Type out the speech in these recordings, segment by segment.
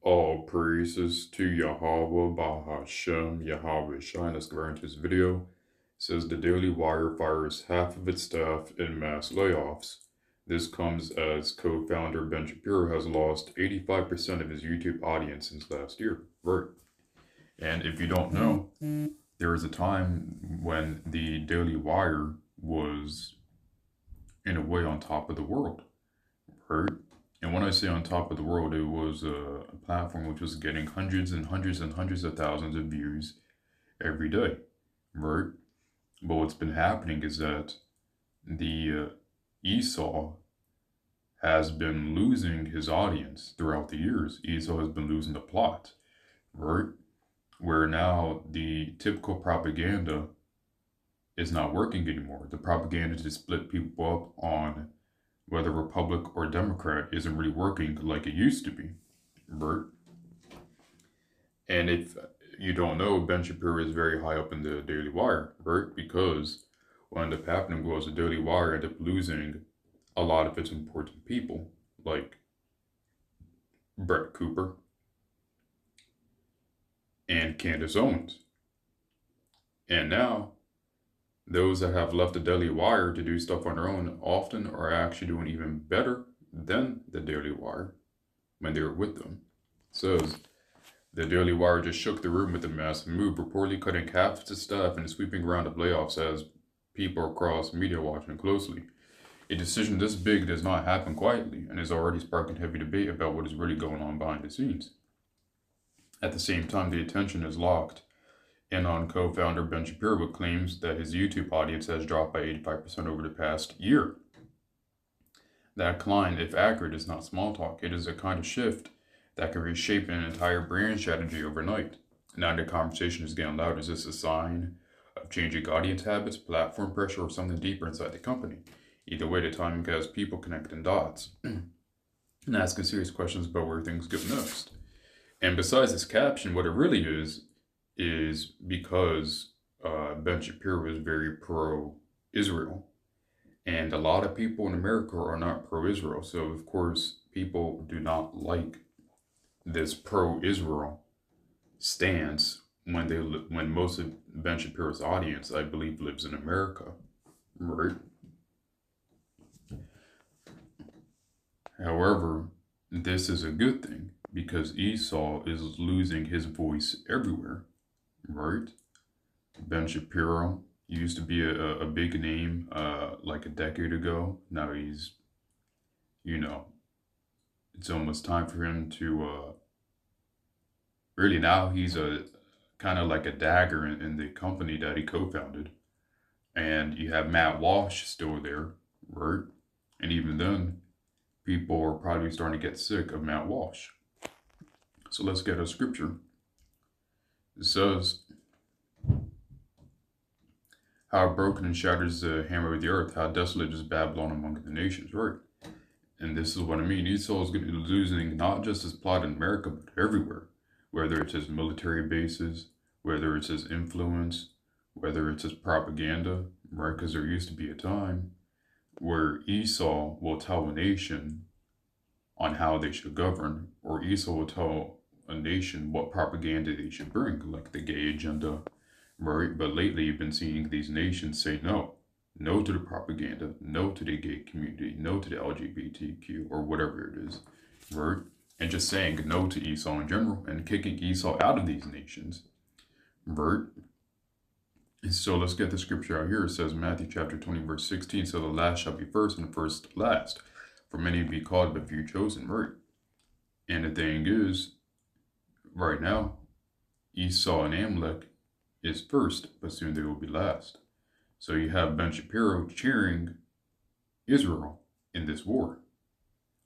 All praises to Yahweh Bahashem Yahweh Shai. Let's go into this video. It says the Daily Wire fires half of its staff in mass layoffs. This comes as co-founder Ben Shapiro has lost 85% of his YouTube audience since last year. Right. And if you don't know, there was a time when the Daily Wire was, in a way, on top of the world. Right. And when I say on top of the world, it was a platform which was getting hundreds and hundreds and hundreds of thousands of views every day, right? But what's been happening is that the Esau has been losing his audience throughout the years. Esau has been losing the plot, right? Where now the typical propaganda is not working anymore. The propaganda to split people up on whether Republic or Democrat isn't really working like it used to be, right? And if you don't know, Ben Shapiro is very high up in the Daily Wire, right? Because what ended up happening was the Daily Wire ended up losing a lot of its important people, like Brett Cooper and Candace Owens. And now, those that have left the Daily Wire to do stuff on their own often are actually doing even better than the Daily Wire when they were with them. It says, the Daily Wire just shook the room with a massive move, reportedly cutting half its staff and sweeping around the layoffs as people across media watching closely. A decision this big does not happen quietly and is already sparking heavy debate about what is really going on behind the scenes. At the same time, the attention is locked in on co-founder Ben Shapiro, who claims that his YouTube audience has dropped by 85% over the past year. That decline, if accurate, is not small talk. It is a kind of shift that can reshape an entire brand strategy overnight. Now the conversation is getting loud. Is this a sign of changing audience habits, platform pressure, or something deeper inside the company? Either way, the timing has people connecting dots and asking serious questions about where things go next. And besides this caption, what it really is because Ben Shapiro is very pro-Israel. And a lot of people in America are not pro-Israel. So, of course, people do not like this pro-Israel stance when most of Ben Shapiro's audience, I believe, lives in America, right? However, this is a good thing because Esau is losing his voice everywhere, right? Ben Shapiro used to be a big name like a decade ago. Now he's, it's almost time for him to really now he's a kind of like a dagger in the company that he co-founded. And you have Matt Walsh still there, right? And even then, people are probably starting to get sick of Matt Walsh. So let's get a scripture. It says, how broken and shattered is the hammer of the earth, how desolate is Babylon among the nations, right? And this is what I mean. Esau is going to be losing not just his plot in America, but everywhere. Whether it's his military bases, whether it's his influence, whether it's his propaganda, right? Because there used to be a time where Esau will tell a nation on how they should govern, or Esau will tell a nation what propaganda they should bring, like the gay agenda, right? But lately you've been seeing these nations say no. No to the propaganda, no to the gay community, no to the LGBTQ, or whatever it is, right? And just saying no to Esau in general and kicking Esau out of these nations, right? And so let's get the scripture out here. It says Matthew chapter 20, verse 16, so the last shall be first and the first last. For many be called, but few chosen, right? And the thing is, right now, Esau and Amalek is first, but soon they will be last. So you have Ben Shapiro cheering Israel in this war.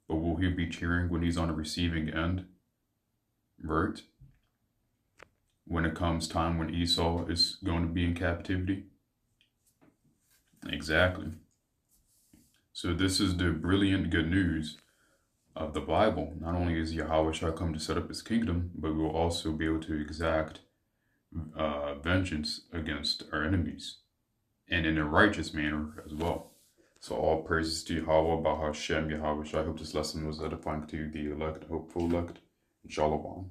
But will he be cheering when he's on the receiving end? Right? When it comes time when Esau is going to be in captivity? Exactly. So this is the brilliant good news of the Bible. Not only is Yahweh shall come to set up his kingdom, but we will also be able to exact vengeance against our enemies, and in a righteous manner as well. So all praises to Yahweh, Bahashem, Yahweh. I hope this lesson was edifying to the elect, hopeful elect. Shalom.